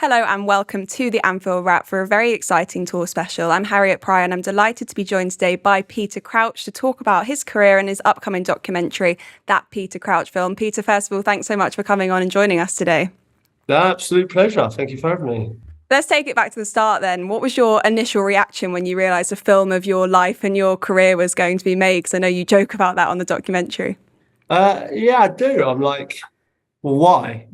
Hello and welcome to the Anfield Wrap for a very exciting tour special. I'm Harriet Prior and I'm delighted to be joined today by Peter Crouch to talk about his career and his upcoming documentary, That Peter Crouch Film. Peter, first of all, thanks so much for coming on and joining us today. Absolute pleasure. Thank you for having me. Let's take it back to the start then. What was your initial reaction when you realised a film of your life and your career was going to be made? Because I know you joke about that on the documentary. Yeah, I do. I'm like, well, why?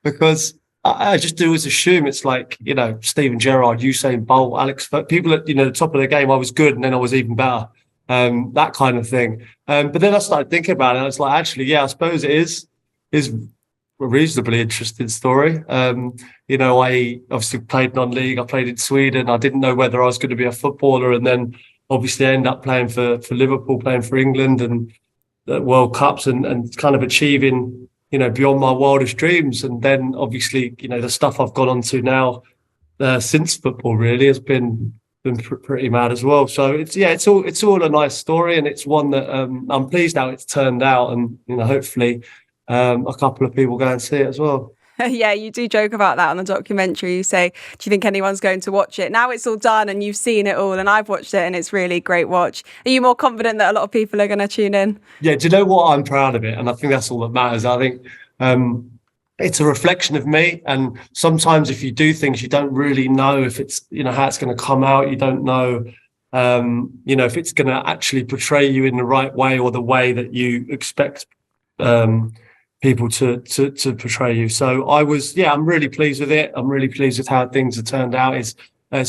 Because I just always assume it's like, Steven Gerrard, Usain Bolt, Alex, people at, the top of the game, I was good and then I was even better. That kind of thing. But then I started thinking about it and it's like, actually, yeah, I suppose it is a reasonably interesting story. I obviously played non-league. I played in Sweden. I didn't know whether I was going to be a footballer, and then obviously I ended up playing for Liverpool, playing for England and World Cups and kind of achieving, beyond my wildest dreams. And then obviously, the stuff I've gone on to now since football really has been pretty mad as well. So it's all a nice story, and it's one that I'm pleased how it's turned out, and hopefully a couple of people go and see it as well. Yeah, you do joke about that on the documentary. You say, do you think anyone's going to watch it? Now it's all done and you've seen it all, and I've watched it and it's really a great watch. Are you more confident that a lot of people are going to tune in? Yeah, do you know what? I'm proud of it, and I think that's all that matters. I think it's a reflection of me, and sometimes if you do things, you don't really know if it's, how it's going to come out. You don't know, if it's going to actually portray you in the right way or the way that you expect people to portray you. So I'm really pleased with it. I'm really pleased with how things have turned out. It's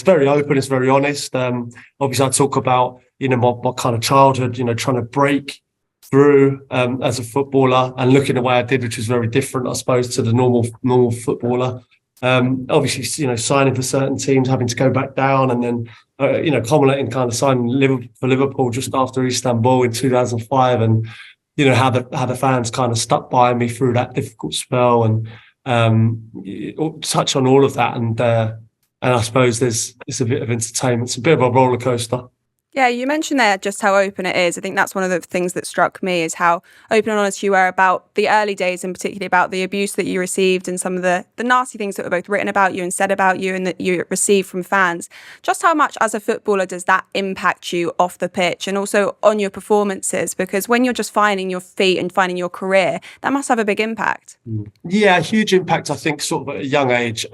very open, it's very honest. Obviously I talk about, my kind of childhood, trying to break through as a footballer and looking the way I did, which was very different, I suppose, to the normal footballer. Obviously, signing for certain teams, having to go back down, and then culminating kind of signing for Liverpool just after Istanbul in 2005, and how the fans kind of stuck by me through that difficult spell, and touch on all of that, and I suppose it's a bit of entertainment. It's a bit of a roller coaster. Yeah, you mentioned there just how open it is. I think that's one of the things that struck me, is how open and honest you were about the early days, and particularly about the abuse that you received and some of the nasty things that were both written about you and said about you and that you received from fans. Just how much as a footballer does that impact you off the pitch and also on your performances? Because when you're just finding your feet and finding your career, that must have a big impact. Yeah, huge impact, I think, sort of at a young age.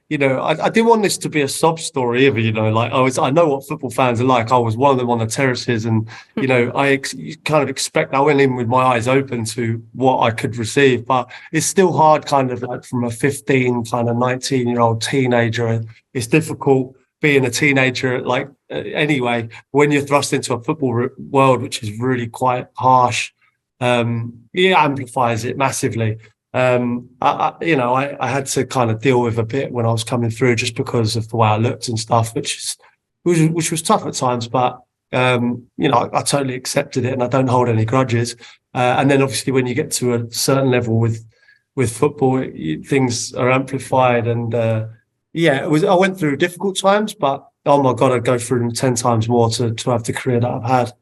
I didn't want this to be a sob story either, I know what football fans are like. I was one of them on the terraces, and, you kind of expect I went in with my eyes open to what I could receive, but it's still hard kind of like from a 15, kind of 19-year-old teenager. It's difficult being a teenager, anyway, when you're thrust into a football world, which is really quite harsh. It amplifies it massively. I had to kind of deal with a bit when I was coming through, just because of the way I looked and stuff, which was tough at times, but I totally accepted it and I don't hold any grudges. And then obviously when you get to a certain level with football, things are amplified, and I went through difficult times, but oh my God, I'd go through them 10 times more to have the career that I've had.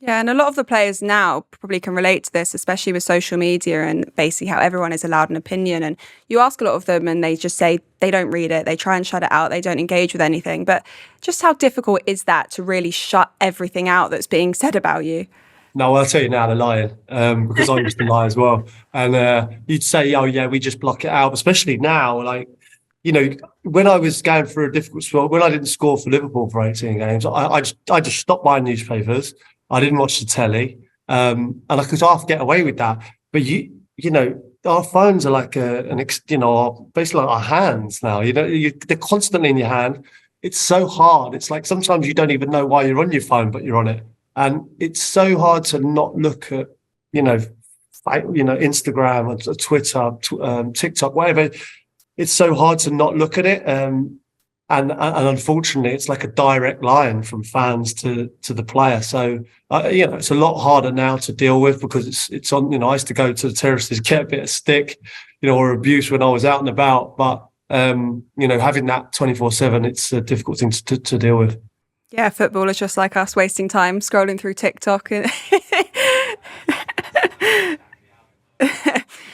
Yeah, and a lot of the players now probably can relate to this, especially with social media and basically how everyone is allowed an opinion. And you ask a lot of them and they just say they don't read it, they try and shut it out, they don't engage with anything. But just how difficult is that to really shut everything out that's being said about you? No, I'll tell you now, they're lying, because I used to lie as well. And you'd say, oh yeah, we just block it out, especially now, when I was going through a difficult spell, when I didn't score for Liverpool for 18 games, I just stopped buying newspapers. I didn't watch the telly, and I could half get away with that. But our phones are like basically like our hands now. They're constantly in your hand. It's so hard. It's like sometimes you don't even know why you're on your phone, but you're on it, and it's so hard to not look at, Instagram or Twitter, TikTok, whatever. It's so hard to not look at it. And unfortunately, it's like a direct line from fans to the player. So, it's a lot harder now to deal with, because it's on, I used to go to the terraces, get a bit of stick, or abuse when I was out and about. But, having that 24/7, it's a difficult thing to deal with. Yeah, footballers just like us, wasting time scrolling through TikTok.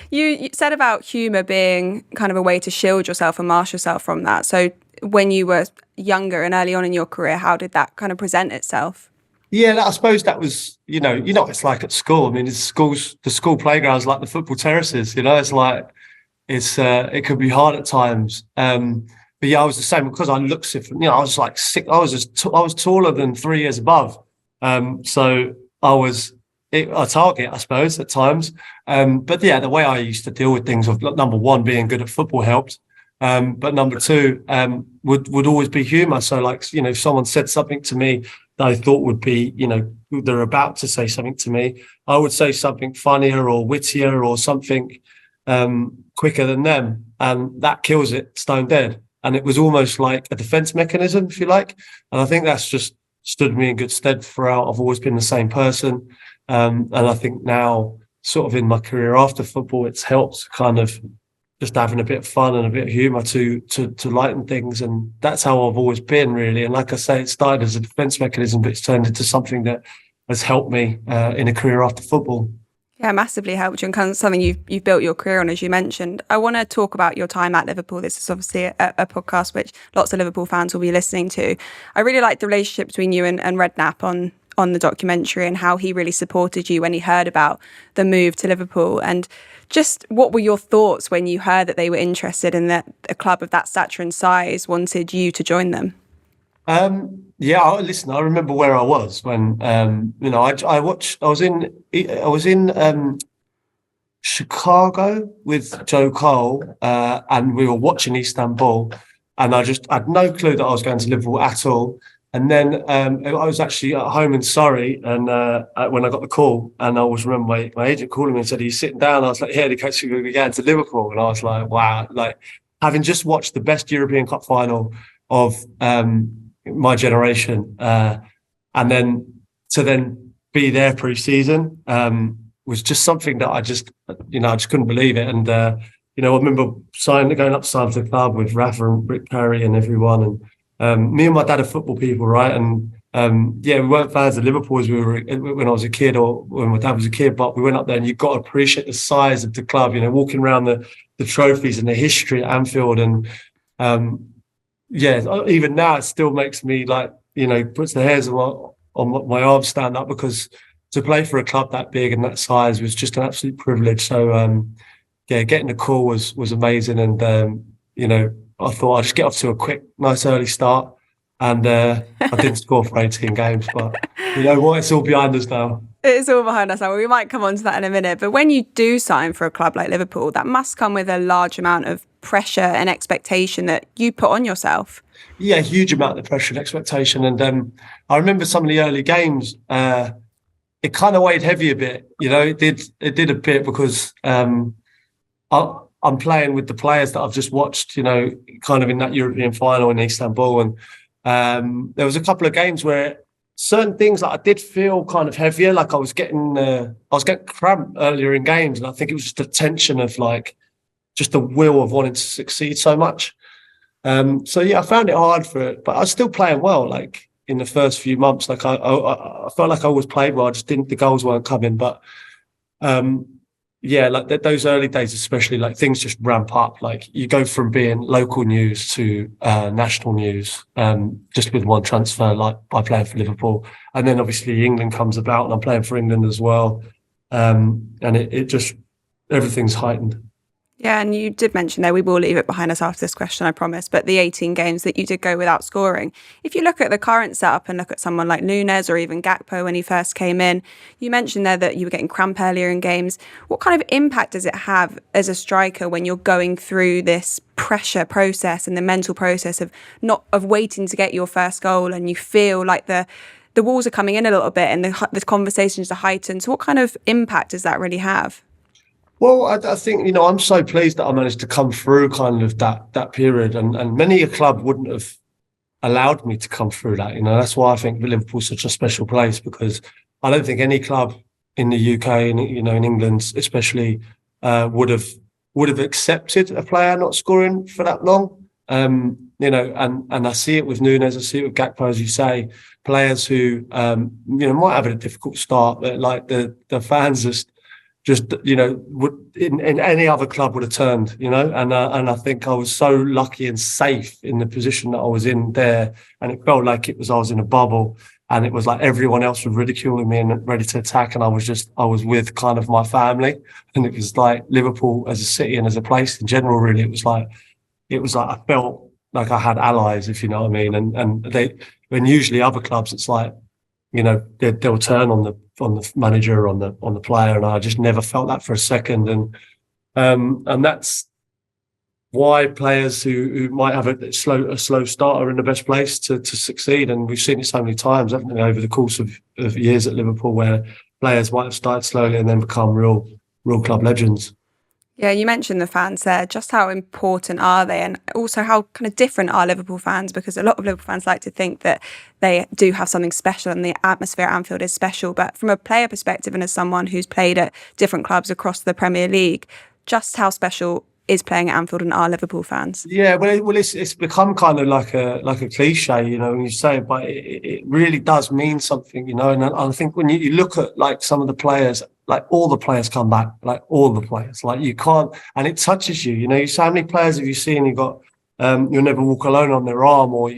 You said about humour being kind of a way to shield yourself and mask yourself from that. So when you were younger and early on in your career, how did that kind of present itself? Yeah, I suppose that was, what it's like at school. I mean, the school playgrounds like the football terraces. It's like it could be hard at times. But yeah, I was the same because I looked different. I was like sick. I was taller than 3 years above. So I was a target, I suppose, at times. But yeah, the way I used to deal with things of number one, being good at football helped. But number two, would always be humour. So like, if someone said something to me that I thought would be, they're about to say something to me, I would say something funnier or wittier or something quicker than them. And that kills it stone dead. And it was almost like a defense mechanism, if you like. And I think that's just stood me in good stead throughout. I've always been the same person. And I think now, sort of in my career after football, it's helped kind of just having a bit of fun and a bit of humour to lighten things. And that's how I've always been, really. And like I say, it started as a defence mechanism, but it's turned into something that has helped me in a career after football. Yeah, massively helped you, and kind of something you've built your career on, as you mentioned. I want to talk about your time at Liverpool. This is obviously a podcast which lots of Liverpool fans will be listening to. I really liked the relationship between you and Redknapp on the documentary, and how he really supported you when he heard about the move to Liverpool. And just what were your thoughts when you heard that they were interested in that a club of that stature and size wanted you to join them? Listen, I remember where I was when, I was in Chicago with Joe Cole, and we were watching Istanbul, and I had no clue that I was going to Liverpool at all. And then I was actually at home in Surrey, and when I got the call, and I always remember my agent calling me and said, "Are you sitting down?" I was like, "Yeah, the coach is going to go to Liverpool," and I was like, "Wow!" Like, having just watched the best European Cup final of my generation, and then to be there pre-season was just something that I just couldn't believe it. And I remember going up to sign for the club with Rafa and Rick Perry and everyone, and me and my dad are football people, right? And we weren't fans of Liverpool as when I was a kid, or when my dad was a kid, but we went up there, and you've got to appreciate the size of the club, walking around the trophies and the history at Anfield. And even now it still makes me puts the hairs on my arms stand up, because to play for a club that big and that size was just an absolute privilege. So getting the call was amazing. And I thought I'd just get off to a quick, nice early start. And I didn't score for 18 games, but you know what? It's all behind us now. It's all behind us now. We might come on to that in a minute. But when you do sign for a club like Liverpool, that must come with a large amount of pressure and expectation that you put on yourself. Yeah, huge amount of pressure and expectation. And I remember some of the early games, it kind of weighed heavy a bit. It did a bit, because I'm playing with the players that I've just watched, kind of in that European final in Istanbul. And there was a couple of games where certain things that I did feel kind of heavier, like I was getting cramp earlier in games. And I think it was just the tension of just the will of wanting to succeed so much. I found it hard for it, but I was still playing well. Like in the first few months, I felt like I always played well. I just didn't, the goals weren't coming. But those early days, especially, things just ramp up. Like you go from being local news to national news, just with one transfer, by playing for Liverpool. And then obviously England comes about, and I'm playing for England as well. And it just, everything's heightened. Yeah, and you did mention there, we will leave it behind us after this question, I promise, but the 18 games that you did go without scoring. If you look at the current setup and look at someone like Nunes or even Gakpo when he first came in, you mentioned there that you were getting cramp earlier in games. What kind of impact does it have as a striker when you're going through this pressure process and the mental process of waiting to get your first goal, and you feel like the walls are coming in a little bit and the conversations are heightened? So what kind of impact does that really have? Well, I think, I'm so pleased that I managed to come through kind of that period, and many a club wouldn't have allowed me to come through that. That's why I think Liverpool's such a special place, because I don't think any club in the UK and, in England especially, would have accepted a player not scoring for that long. And I see it with Nunes, I see it with Gakpo, as you say, players who, might have a difficult start, but the fans just, would in any other club would have turned, and I think I was so lucky and safe in the position that I was in there, and it felt like I was in a bubble, and it was like everyone else was ridiculing me and ready to attack, and I was with kind of my family, and it was like Liverpool as a city and as a place in general. Really, it was like I felt like I had allies, if you know what I mean, when usually other clubs, it's like, they'll turn on the manager, on the player, and I just never felt that for a second. And that's why players who might have a slow start are in the best place to succeed. And we've seen it so many times, haven't we, over the course of years at Liverpool, where players might have started slowly and then become real club legends. Yeah, you mentioned the fans there. Just how important are they? And also how kind of different are Liverpool fans? Because a lot of Liverpool fans like to think that they do have something special and the atmosphere at Anfield is special. But from a player perspective and as someone who's played at different clubs across the Premier League, just how special is playing at Anfield and are Liverpool fans? Yeah, well, it's become kind of like a cliche, when you say it, but it really does mean something, And I think when you look at like some of the players, like all the players come back, like all the players, like you can't, and it touches you. So how many players have you seen? You got You'll Never Walk Alone on their arm, or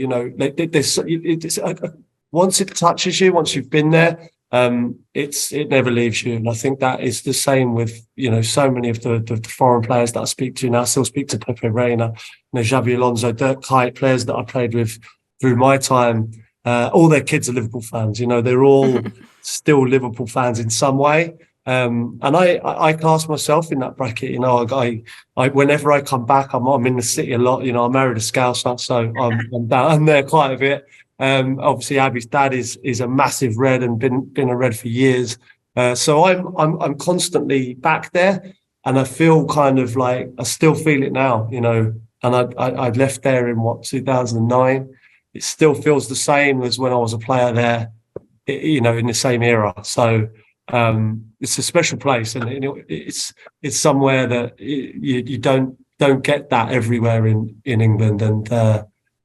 once it touches you, once you've been there, it never leaves you. And I think that is the same with so many of the foreign players that I speak to now. I still speak to Pepe Reina, Xabi Alonso, Dirk Kuyt, players that I played with through my time. All their kids are Liverpool fans. They're all still Liverpool fans in some way. And I class myself in that bracket. I whenever I come back, I'm in the city a lot. I married a Scouser, so I'm there quite a bit. Obviously, Abby's dad is a massive Red and been a Red for years. So I'm constantly back there, and I feel kind of like I still feel it now. And I left there in 2009. It still feels the same as when I was a player there. In the same era. So. It's a special place, and it's somewhere that you don't get that everywhere in England, and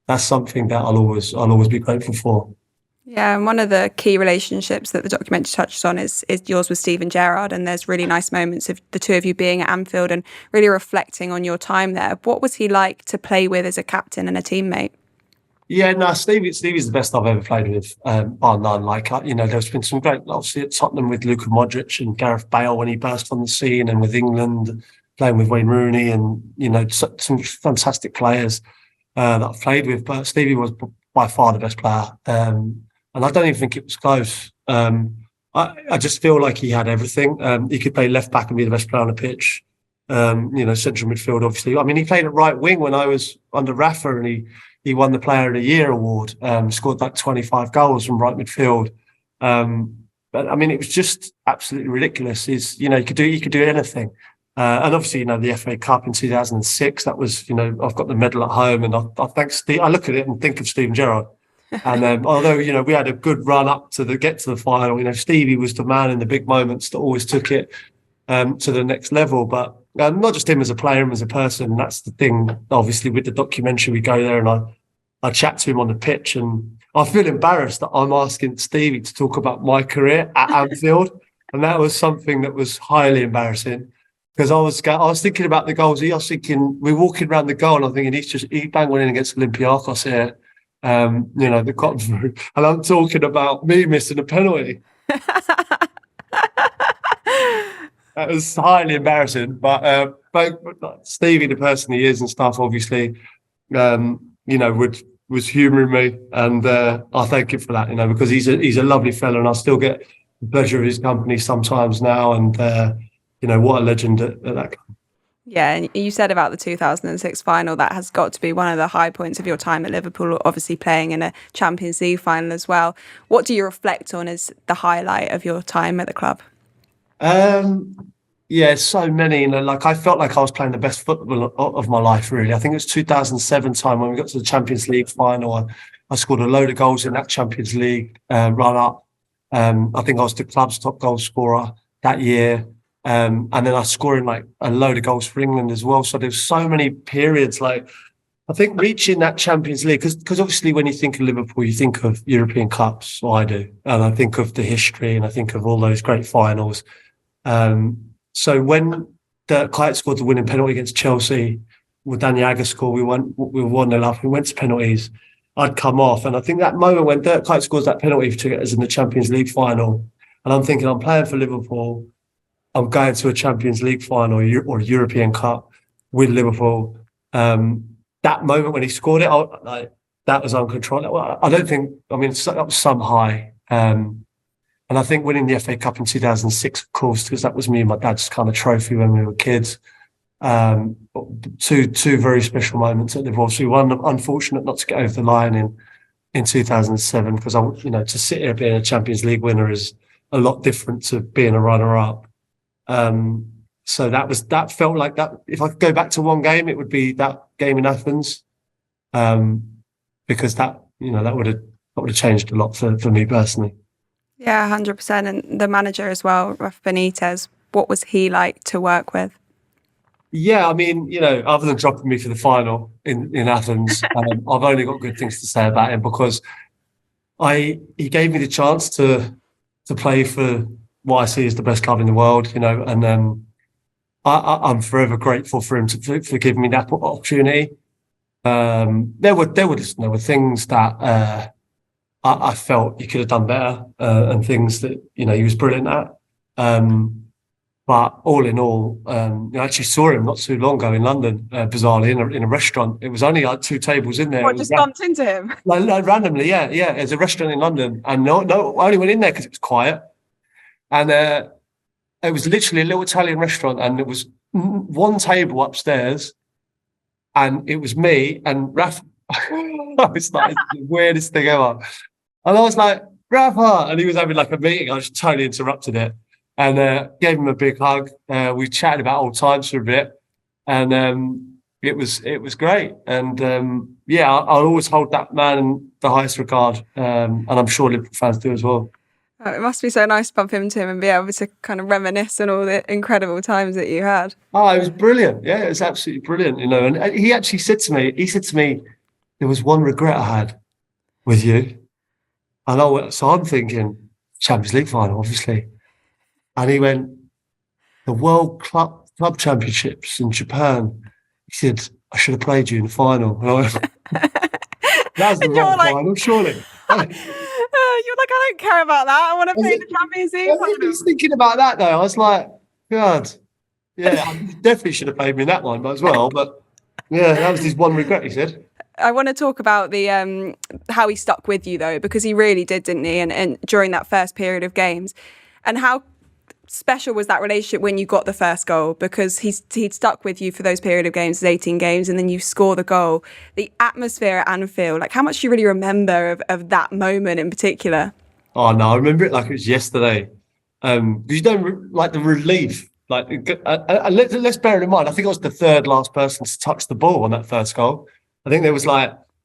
that's something that I'll always be grateful for. Yeah, and one of the key relationships that the documentary touches on is yours with Steven Gerrard, and there's really nice moments of the two of you being at Anfield and really reflecting on your time there. What was he like to play with as a captain and a teammate? Yeah, no, Stevie's the best I've ever played with, bar none. There's been some great, obviously at Tottenham with Luka Modric and Gareth Bale when he burst on the scene, and with England playing with Wayne Rooney, and some fantastic players that I've played with. But Stevie was by far the best player, and I don't even think it was close. I just feel like he had everything. He could play left back and be the best player on the pitch. Central midfield, obviously. I mean, he played at right wing when I was under Rafa, and he won the Player of the Year award, scored like 25 goals from right midfield. But I mean, it was just absolutely ridiculous. He could do anything. And obviously, the FA Cup in 2006, that was, I've got the medal at home, and I thank Steve. I look at it and think of Steven Gerrard. And although, we had a good run up to get to the final, Stevie was the man in the big moments that always took it to the next level. But not just him as a player, him as a person. That's the thing. Obviously, with the documentary, we go there and I chat to him on the pitch, and I feel embarrassed that I'm asking Stevie to talk about my career at Anfield, and that was something that was highly embarrassing, because I was thinking about the goals. I was thinking, we're walking around the goal, and I'm thinking he banged one in against Olympiacos here, the cotton through, and I'm talking about me missing a penalty. That was highly embarrassing, but Stevie, the person he is and stuff, obviously, was humouring me, and I thank him for that, because he's a lovely fella, and I still get the pleasure of his company sometimes now, and what a legend at that club. Yeah, and you said about the 2006 final, that has got to be one of the high points of your time at Liverpool, obviously playing in a Champions League final as well. What do you reflect on as the highlight of your time at the club? Yeah, so many. I felt like I was playing the best football of my life, really. I think it was 2007 time when we got to the Champions League final. I scored a load of goals in that Champions League run up. I think I was the club's top goal scorer that year. And then I scored like a load of goals for England as well. So there's so many periods. I think reaching that Champions League, because obviously when you think of Liverpool, you think of European Cups, or I do. And I think of the history, and I think of all those great finals. So when the Kite scored the winning penalty against Chelsea, with Daniel Agger score, we were 1-0 up. We went to penalties. I'd come off, and I think that moment when Dirk Kuyt scores that penalty to get us in the Champions League final, and I'm thinking, I'm playing for Liverpool, I'm going to a Champions League final or a European Cup with Liverpool. That moment when he scored it, that was uncontrollable. I don't think, I mean, that was some high. And I think winning the FA Cup in 2006, of course, because that was me and my dad's kind of trophy when we were kids. Two very special moments at Liverpool. So one, unfortunate not to get over the line in 2007, because to sit here being a Champions League winner is a lot different to being a runner-up. So that felt like that. If I could go back to one game, it would be that game in Athens, because that would have changed a lot for me personally. Yeah, 100%. And the manager as well, Rafa Benitez, what was he like to work with? Yeah, I mean, other than dropping me for the final in Athens, I've only got good things to say about him, because he gave me the chance to play for what I see as the best club in the world, and I'm forever grateful for him for giving me that opportunity. There were things that I felt he could have done better, and things that he was brilliant at. But all in all, I actually saw him not too long ago in London, bizarrely in a restaurant. It was only like 2 tables in there. What, just bumped into him? Like randomly, yeah. There's a restaurant in London, and no, I only went in there because it was quiet, and it was literally a little Italian restaurant, and there was one table upstairs, and it was me and Rafa. It's like the weirdest thing ever. And I was like, Rafa, and he was having like a meeting. I just totally interrupted it. And gave him a big hug. We chatted about old times for a bit, and it was great. And I'll always hold that man in the highest regard, and I'm sure Liverpool fans do as well. Oh, it must be so nice to bump into him and be able to kind of reminisce on all the incredible times that you had. Oh, it was brilliant. Yeah, it was absolutely brilliant. And he actually said to me, there was one regret I had with you, and so I'm thinking Champions League final, obviously. And he went, the World Club Championships in Japan. He said, I should have played you in the final. And I went, that was the wrong final, surely. You're like, I don't care about that. I want to play in the Champions League. I was thinking about that, though. I was like, God, yeah, I definitely should have played me in that one as well. But yeah, that was his one regret, he said. I want to talk about the how he stuck with you, though, because he really did, didn't he? And during that first period of games. And how special was that relationship when you got the first goal, because he'd stuck with you for those period of games, 18 games, and then you score the goal. The atmosphere at Anfield, like how much do you really remember of that moment in particular? Oh no, I remember it like it was yesterday. Because you don't like the relief. Like, let's bear it in mind. I think I was the third last person to touch the ball on that first goal. I think there was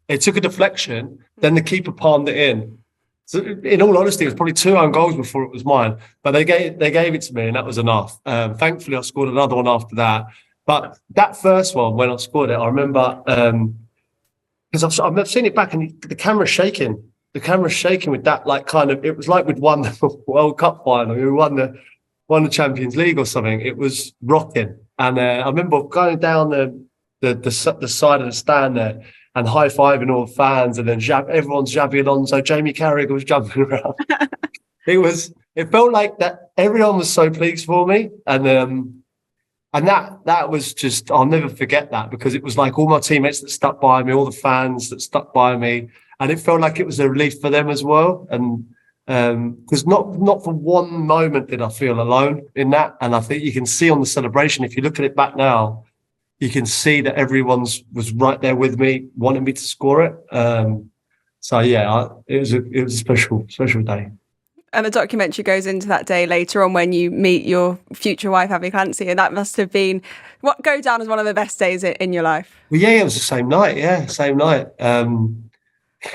it took a deflection, then the keeper palmed it in. So in all honesty, it was probably 2 own goals before it was mine, but they gave it to me, and that was enough. Thankfully, I scored another one after that. But that first one, when I scored it, I remember because I've seen it back, and the camera's shaking. The camera's shaking with that, it was like we'd won the World Cup final. We won the Champions League or something. It was rocking, and I remember going down the side of the stand there, and high-fiving all the fans, and then everyone's Xabi Alonso, Jamie Carragher was jumping around. It felt like that everyone was so pleased for me, and that was just, I'll never forget that, because it was like all my teammates that stuck by me, all the fans that stuck by me, and it felt like it was a relief for them as well. And because not for one moment did I feel alone in that, and I think you can see on the celebration, if you look at it back now, you can see that everyone was right there with me, wanting me to score it. So yeah, it was a special day. And the documentary goes into that day later on when you meet your future wife, Abby Clancy, and that must have been what go down as one of the best days in your life. Well, yeah, it was the same night. Yeah, same night.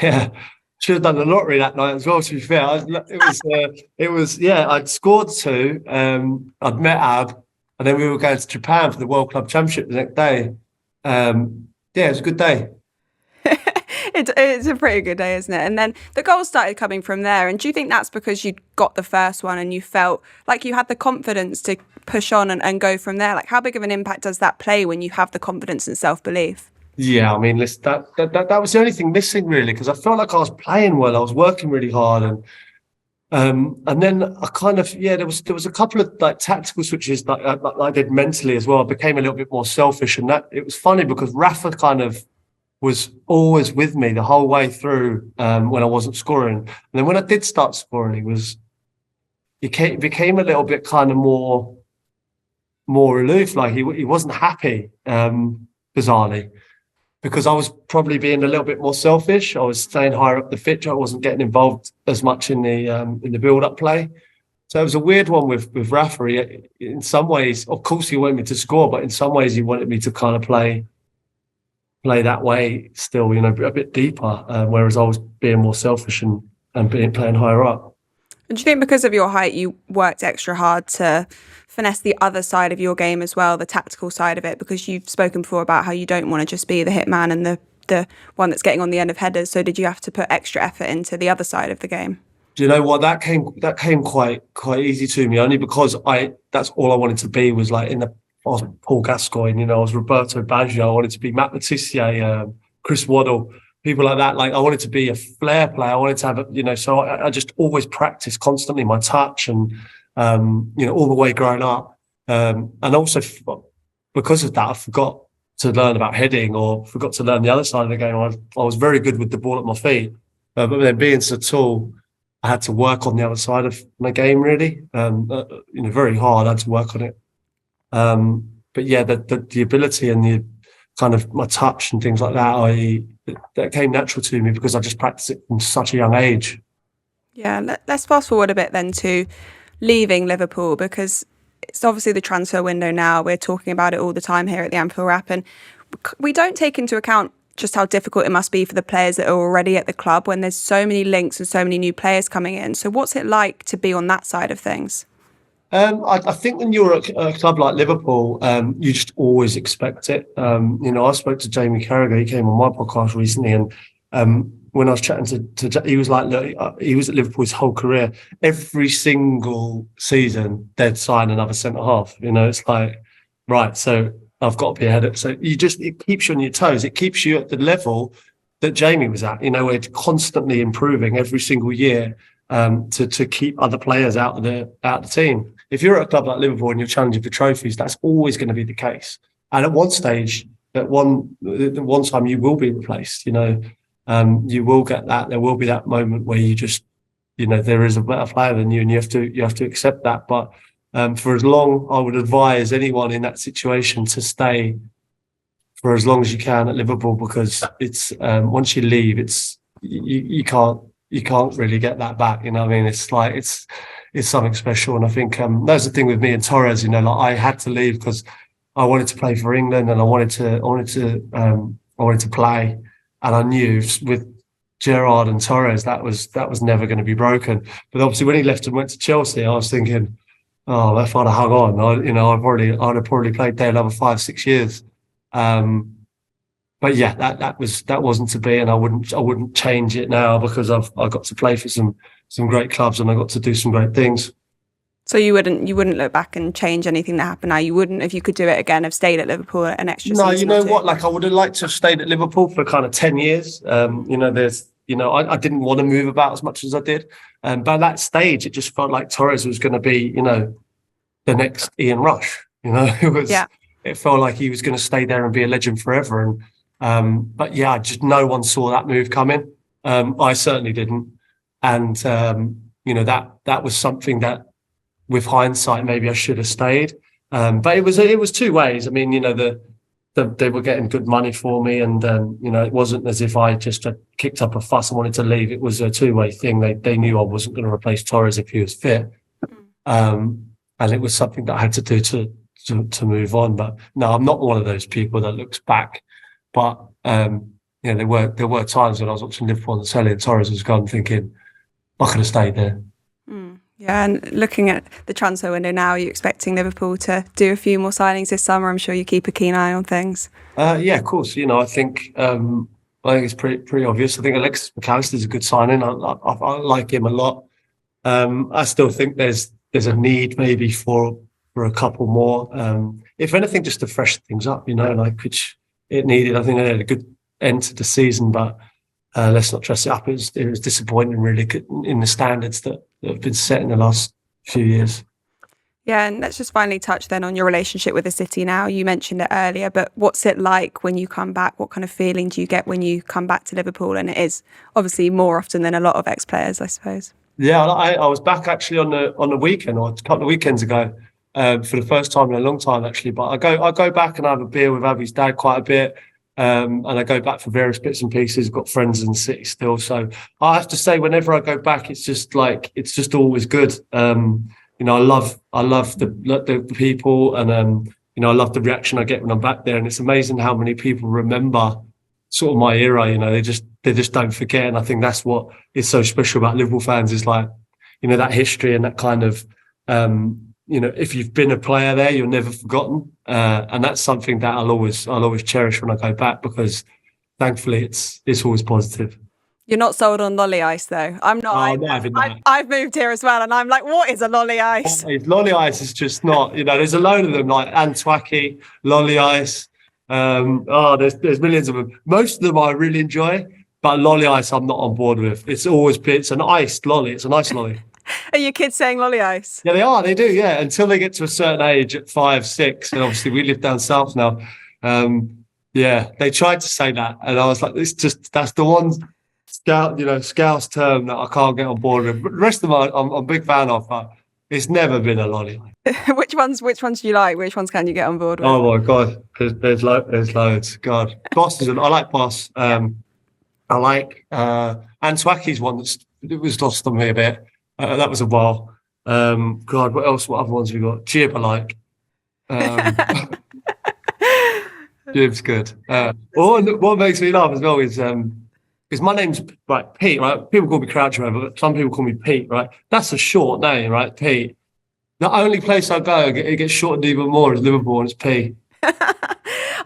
Yeah, should have done the lottery that night as well. To be fair, it was. Yeah, I'd scored 2. I'd met Ab. And then we were going to Japan for the World Club Championship the next day. Yeah, it was a good day. It's a pretty good day, isn't it? And then the goals started coming from there. And do you think that's because you got the first one and you felt like you had the confidence to push on and go from there? Like, how big of an impact does that play when you have the confidence and self-belief? Yeah, I mean, listen, that was the only thing missing really, because I felt like I was playing well, I was working really hard, and then I kind of there was a couple of like tactical switches that I did mentally as well. I became a little bit more selfish, and that it was funny because Rafa kind of was always with me the whole way through when I wasn't scoring, and then when I did start scoring, he became a little bit kind of more aloof, like he wasn't happy, bizarrely. Because I was probably being a little bit more selfish. I was staying higher up the pitch. I wasn't getting involved as much in the build-up play. So it was a weird one with Rafa. In some ways, of course, he wanted me to score, but in some ways, he wanted me to kind of play that way still, a bit deeper. Whereas I was being more selfish and playing higher up. And do you think because of your height, you worked extra hard to finesse the other side of your game as well, the tactical side of it? Because you've spoken before about how you don't want to just be the hit man and the one that's getting on the end of headers. So did you have to put extra effort into the other side of the game? Do you know what? That came quite easy to me, only because that's all I wanted to be, was like I was Paul Gascoigne, I was Roberto Baggio, I wanted to be Matt Letizia, Chris Waddle, people like that. Like, I wanted to be a flair player. I wanted to have so I just always practiced constantly my touch and, all the way growing up. And also because of that, I forgot to learn about heading or forgot to learn the other side of the game. I was very good with the ball at my feet. But then being so tall, I had to work on the other side of my game, really. Very hard. I had to work on it. But yeah, the ability and the kind of my touch and things like that came natural to me because I just practiced it from such a young age. Yeah, let's fast forward a bit then to leaving Liverpool, because it's obviously the transfer window now. We're talking about it all the time here at the Anfield Wrap, and we don't take into account just how difficult it must be for the players that are already at the club when there's so many links and so many new players coming in. So what's it like to be on that side of things? I think when you're at a club like Liverpool, you just always expect it. I spoke to Jamie Carragher. He came on my podcast recently, and when I was chatting to he was like, look, he was at Liverpool his whole career. Every single season, they'd sign another centre half. It's like, right, so I've got to be ahead of it. So it keeps you on your toes. It keeps you at the level that Jamie was at. We're constantly improving every single year to keep other players out of the team. If you're at a club like Liverpool and you're challenging for trophies, that's always going to be the case. And at one stage, at one time, you will be replaced. You will get that. There will be that moment where you just, there is a better player than you, and you have to accept that. But for as long, I would advise anyone in that situation to stay for as long as you can at Liverpool, because it's once you leave, it's you can't really get that back. It's like it's something special. And I think that's the thing with me and Torres. Like, I had to leave because I wanted to play for England and I wanted to play. And I knew with Gerrard and Torres that was never going to be broken. But obviously, when he left and went to Chelsea, I was thinking, oh, if I'd have hung on, I'd have probably played there another 5-6 years. But yeah, that wasn't to be, and I wouldn't change it now because I got to play for some great clubs and I got to do some great things. So you wouldn't look back and change anything that happened now? You wouldn't, if you could do it again, have stayed at Liverpool an extra season? No, you know what? Like, I would have liked to have stayed at Liverpool for kind of 10 years. I didn't want to move about as much as I did. But at that stage, it just felt like Torres was going to be, the next Ian Rush. It felt like he was going to stay there and be a legend forever. But yeah, just no one saw that move coming. I certainly didn't. And, that was something that, with hindsight, maybe I should have stayed. But it was two ways. I mean, they were getting good money for me, and it wasn't as if I just kicked up a fuss and wanted to leave. It was a two-way thing. They knew I wasn't going to replace Torres if he was fit, and it was something that I had to do to move on. But no, I'm not one of those people that looks back. But there were times when I was watching Liverpool on the telly and Torres was gone, thinking I could have stayed there. Yeah, and looking at the transfer window now, are you expecting Liverpool to do a few more signings this summer? I'm sure you keep a keen eye on things. Yeah, of course. I think I think it's pretty obvious. I think Alexis McAllister's a good signing. I like him a lot. I still think there's a need maybe for a couple more. If anything, just to freshen things up, which it needed. I think they had a good end to the season, but let's not dress it up. It was disappointing, really, in the standards that have been set in the last few years. Yeah, and let's just finally touch then on your relationship with the city now. You mentioned it earlier, but what's it like when you come back? What kind of feeling do you get when you come back to Liverpool? And it is obviously more often than a lot of ex-players, I suppose. Yeah, I was back actually on the weekend, or a couple of weekends ago, for the first time in a long time, actually. But I go back and I have a beer with Abby's dad quite a bit. And I go back for various bits and pieces. Got friends in the city still, so I have to say, whenever I go back, it's just always good. I love the people, and I love the reaction I get when I'm back there. And it's amazing how many people remember sort of my era. They just don't forget. And I think that's what is so special about Liverpool fans, is like, that history and that kind of, if you've been a player there, you're never forgotten. And that's something that I'll always cherish when I go back, because thankfully it's always positive. You're not sold on lolly ice, though. I'm not. I've moved here as well, and I'm like, what is a lolly ice? Lolly ice is just not. There's a load of them, like Antwaki, lolly ice. There's millions of them. Most of them I really enjoy, but lolly ice I'm not on board with. It's an iced lolly. It's an ice lolly. Are your kids saying lolly ice? Yeah, they are. They do. Yeah, until they get to a certain age, at 5, 6, and obviously we live down south now. They tried to say that, and I was like, that's the one Scouse term that I can't get on board with. But the rest of them I'm a big fan of, but it's never been a lolly. Which ones do you like? Which ones can you get on board with? Oh my God, there's loads. God, Boss I like Boss. I like Antwaki's one that was lost on me a bit. That was a while. God, what else? What other ones have we got? Jib I like. Jib's good. What makes me laugh as well is because my name's Pete, right? People call me Croucher, but some people call me Pete, right? That's a short name, right? Pete. The only place I go, it gets shortened even more, is Liverpool, and it's P.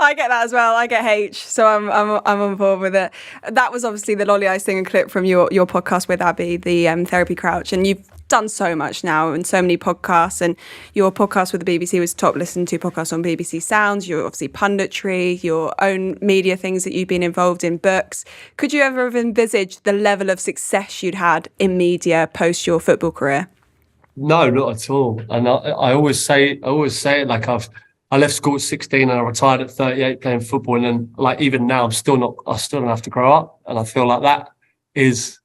I get that as well. I get H, so I'm on board with it. That was obviously the lolly ice thing, and clip from your podcast with Abby, the Therapy Crouch, and you've done so much now and so many podcasts, and your podcast with the BBC was top listened to podcast on BBC Sounds. Your obviously punditry, your own media things that you've been involved in, books. Could you ever have envisaged the level of success you'd had in media post your football career? No, not at all. And I always say it, like I left school at 16 and I retired at 38 playing football, and then like even now I still don't have to grow up, and I feel like that is,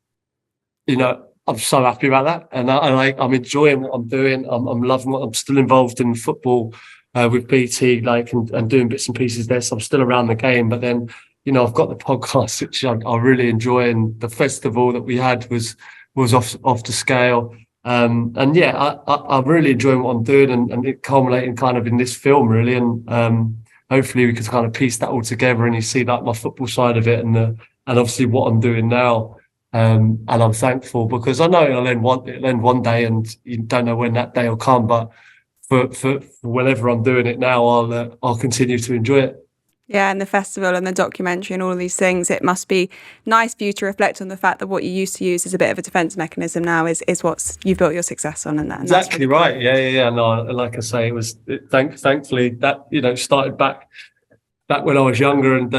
I'm so happy about that, and I'm enjoying what I'm doing. I'm loving what I'm still involved in football with BT, and doing bits and pieces there. So I'm still around the game, but then I've got the podcast, which I really enjoy, and the festival that we had was off the scale. I'm really enjoying what I'm doing, and it culminating kind of in this film, really, and hopefully we can kind of piece that all together, and you see like my football side of it, and obviously what I'm doing now. And I'm thankful, because I know it'll end one day, and you don't know when that day will come. But for whenever I'm doing it now, I'll continue to enjoy it. Yeah, and the festival and the documentary and all of these things, it must be nice for you to reflect on the fact that what you used to use as a bit of a defence mechanism now is what you've built your success on. And exactly right. Yeah. No, like I say, thankfully that started back when I was younger, and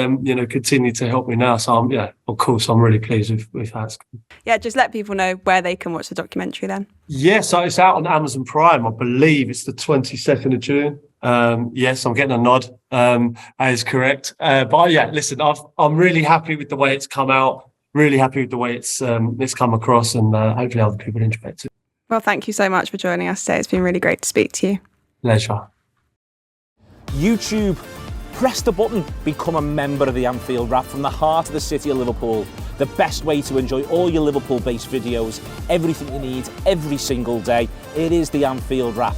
continue to help me now. So of course I'm really pleased with that. Yeah, just let people know where they can watch the documentary then. Yeah, so it's out on Amazon Prime. I believe it's the 22nd of June. Yes, I'm getting a nod. That is correct. But yeah, listen, I'm really happy with the way it's come out. Really happy with the way it's come across, and hopefully other people enjoy it too. Well, thank you so much for joining us today. It's been really great to speak to you. Pleasure. YouTube. Press the button, become a member of the Anfield Wrap from the heart of the city of Liverpool. The best way to enjoy all your Liverpool-based videos, everything you need, every single day. It is the Anfield Wrap.